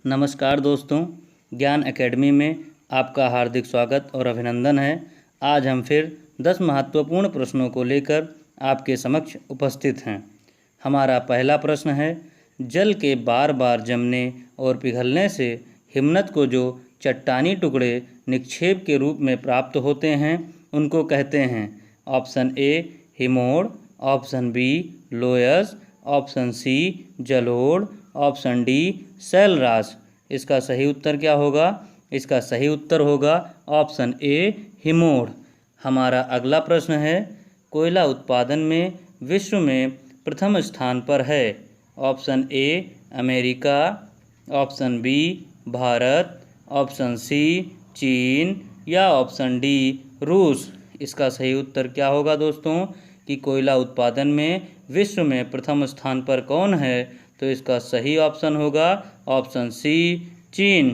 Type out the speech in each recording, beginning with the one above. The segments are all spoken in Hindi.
नमस्कार दोस्तों, ज्ञान एकेडमी में आपका हार्दिक स्वागत और अभिनंदन है। आज हम फिर 10 महत्वपूर्ण प्रश्नों को लेकर आपके समक्ष उपस्थित हैं। हमारा पहला प्रश्न है, जल के बार बार जमने और पिघलने से हिमनद को जो चट्टानी टुकड़े निक्षेप के रूप में प्राप्त होते हैं उनको कहते हैं। ऑप्शन ए हिमोड़, option B loess, option C जलोढ़, ऑप्शन डी शैलराश। इसका सही उत्तर क्या होगा? इसका सही उत्तर होगा ऑप्शन ए हिमोड़। हमारा अगला प्रश्न है, कोयला उत्पादन में विश्व में प्रथम स्थान पर है। Option A America, option B Bharat, option C चीन या ऑप्शन डी रूस। इसका सही उत्तर क्या होगा दोस्तों कि कोयला उत्पादन में विश्व में प्रथम स्थान पर कौन है? तो इसका सही ऑप्शन होगा ऑप्शन सी चीन।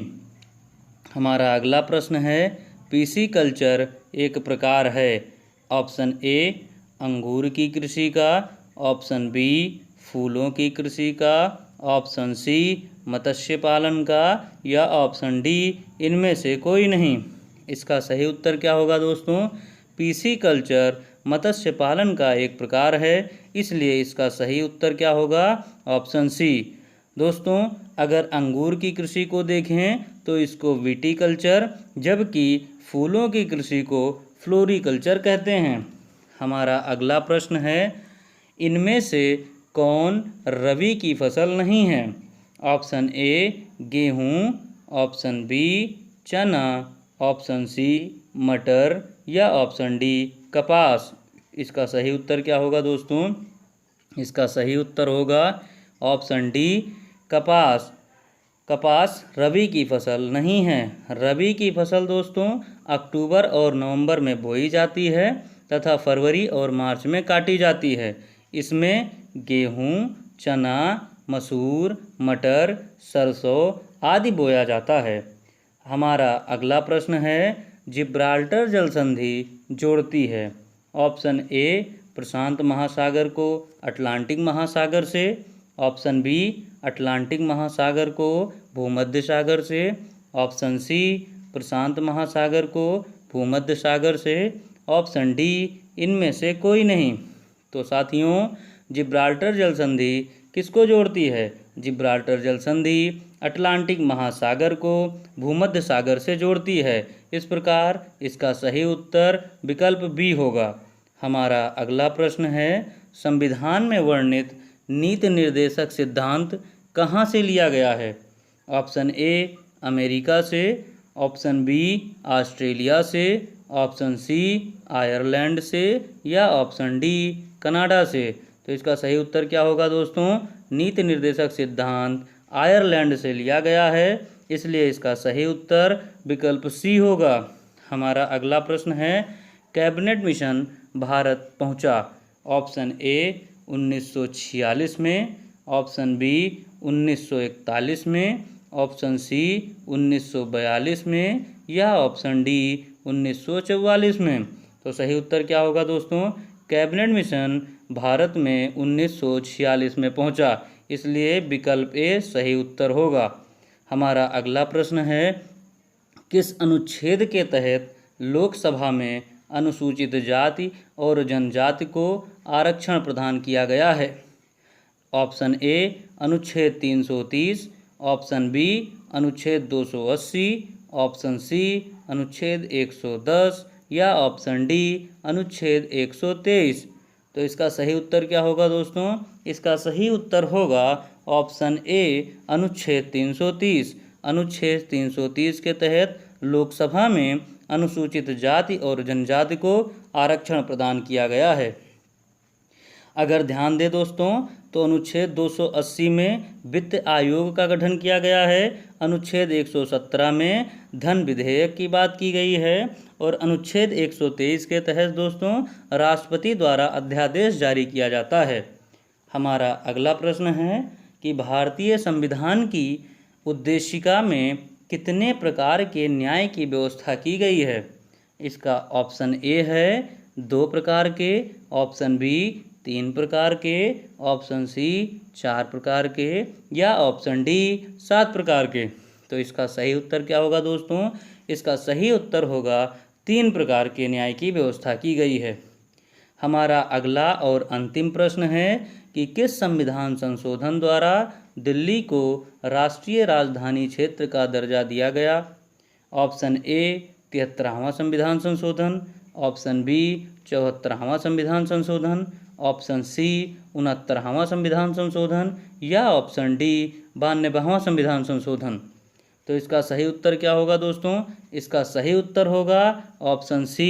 हमारा अगला प्रश्न है, पीसी कल्चर एक प्रकार है। ऑप्शन ए अंगूर की कृषि का, ऑप्शन बी फूलों की कृषि का, ऑप्शन सी मत्स्य पालन का या ऑप्शन डी इनमें से कोई नहीं। इसका सही उत्तर क्या होगा दोस्तों? पीसी कल्चर मत्स्य पालन का एक प्रकार है, इसलिए इसका सही उत्तर क्या होगा? Option C. दोस्तों, अगर अंगूर की कृषि को देखें तो इसको विटीकल्चर, जबकि फूलों की कृषि को फ्लोरीकल्चर कहते हैं। हमारा अगला प्रश्न है, इनमें से कौन रबी की फसल नहीं है? ऑप्शन ए गेहूँ, ऑप्शन बी चना, ऑप्शन सी मटर या ऑप्शन डी कपास। इसका सही उत्तर क्या होगा दोस्तों? इसका सही उत्तर होगा ऑप्शन डी कपास। कपास रबी की फसल नहीं है। रबी की फसल दोस्तों अक्टूबर और नवंबर में बोई जाती है तथा फरवरी और मार्च में काटी जाती है। इसमें गेहूँ, चना, मसूर, मटर, सरसों आदि बोया जाता है। हमारा अगला प्रश्न है, जिब्राल्टर जल संधि जोड़ती है। ऑप्शन ए प्रशांत महासागर को अटलांटिक महासागर से, ऑप्शन बी अटलांटिक महासागर को भूमध्य सागर से, ऑप्शन सी प्रशांत महासागर को भूमध्य सागर से, ऑप्शन डी इनमें से कोई नहीं। तो साथियों, जिब्राल्टर जल संधि किसको जोड़ती है? जिब्राल्टर जल संधि अटलांटिक महासागर को भूमध्य सागर से जोड़ती है। इस प्रकार इसका सही उत्तर विकल्प बी होगा। हमारा अगला प्रश्न है, संविधान में वर्णित नीति निर्देशक सिद्धांत कहाँ से लिया गया है? ऑप्शन ए अमेरिका से, ऑप्शन बी ऑस्ट्रेलिया से, ऑप्शन सी आयरलैंड से या ऑप्शन डी कनाडा से। तो इसका सही उत्तर क्या होगा दोस्तों? नीति निर्देशक सिद्धांत आयरलैंड से लिया गया है, इसलिए इसका सही उत्तर विकल्प सी होगा। हमारा अगला प्रश्न है, कैबिनेट मिशन भारत पहुंचा। ऑप्शन ए 1946 में, ऑप्शन बी 1941 में, ऑप्शन सी 1942 में या ऑप्शन डी 1944 में। तो सही उत्तर क्या होगा दोस्तों? कैबिनेट मिशन भारत में 1946 में पहुंचा, इसलिए विकल्प ए सही उत्तर होगा। हमारा अगला प्रश्न है, किस अनुच्छेद के तहत लोकसभा में अनुसूचित जाति और जनजाति को आरक्षण प्रदान किया गया है? ऑप्शन ए अनुच्छेद 330, ऑप्शन बी अनुच्छेद 280, ऑप्शन सी अनुच्छेद 110 या ऑप्शन डी अनुच्छेद 123। तो इसका सही उत्तर क्या होगा दोस्तों? इसका सही उत्तर होगा ऑप्शन ए अनुच्छेद 330। अनुच्छेद 330 के तहत लोकसभा में अनुसूचित जाति और जनजाति को आरक्षण प्रदान किया गया है। अगर ध्यान दें दोस्तों, तो अनुच्छेद 280 में वित्त आयोग का गठन किया गया है, अनुच्छेद 117 में धन विधेयक की बात की गई है और अनुच्छेद 123 के तहत दोस्तों राष्ट्रपति द्वारा अध्यादेश जारी किया जाता है। हमारा अगला प्रश्न है कि भारतीय संविधान की उद्देशिका में कितने प्रकार के न्याय की व्यवस्था की गई है? इसका ऑप्शन ए है 2 प्रकार के, ऑप्शन बी 3 प्रकार के, ऑप्शन सी 4 प्रकार के, या ऑप्शन डी 7 प्रकार के। तो इसका सही उत्तर क्या होगा दोस्तों? इसका सही उत्तर होगा 3 प्रकार के न्याय की व्यवस्था की गई है। हमारा अगला और अंतिम प्रश्न है कि किस संविधान संशोधन द्वारा दिल्ली को राष्ट्रीय राजधानी क्षेत्र का दर्जा दिया गया? ऑप्शन ए 73वां संविधान संशोधन, ऑप्शन बी 74वां संविधान संशोधन, ऑप्शन सी 69वां संविधान संशोधन, या ऑप्शन डी 92वां संविधान संशोधन। तो इसका सही उत्तर क्या होगा दोस्तों? इसका सही उत्तर होगा ऑप्शन सी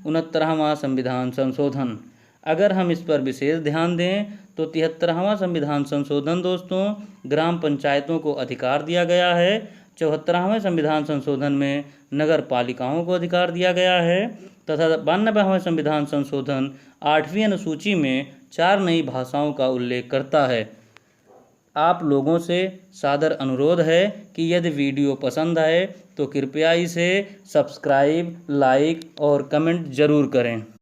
69वां संविधान संशोधन। अगर हम इस पर विशेष ध्यान दें तो 73वां संविधान संशोधन दोस्तों ग्राम पंचायतों को अधिकार दिया गया है। 74वें संविधान संशोधन में नगर पालिकाओं को अधिकार दिया गया है तथा 92वें संविधान संशोधन 8वीं अनुसूची में 4 नई भाषाओं का उल्लेख करता है। आप लोगों से सादर अनुरोध है कि यदि वीडियो पसंद आए तो कृपया इसे सब्सक्राइब, लाइक और कमेंट ज़रूर करें।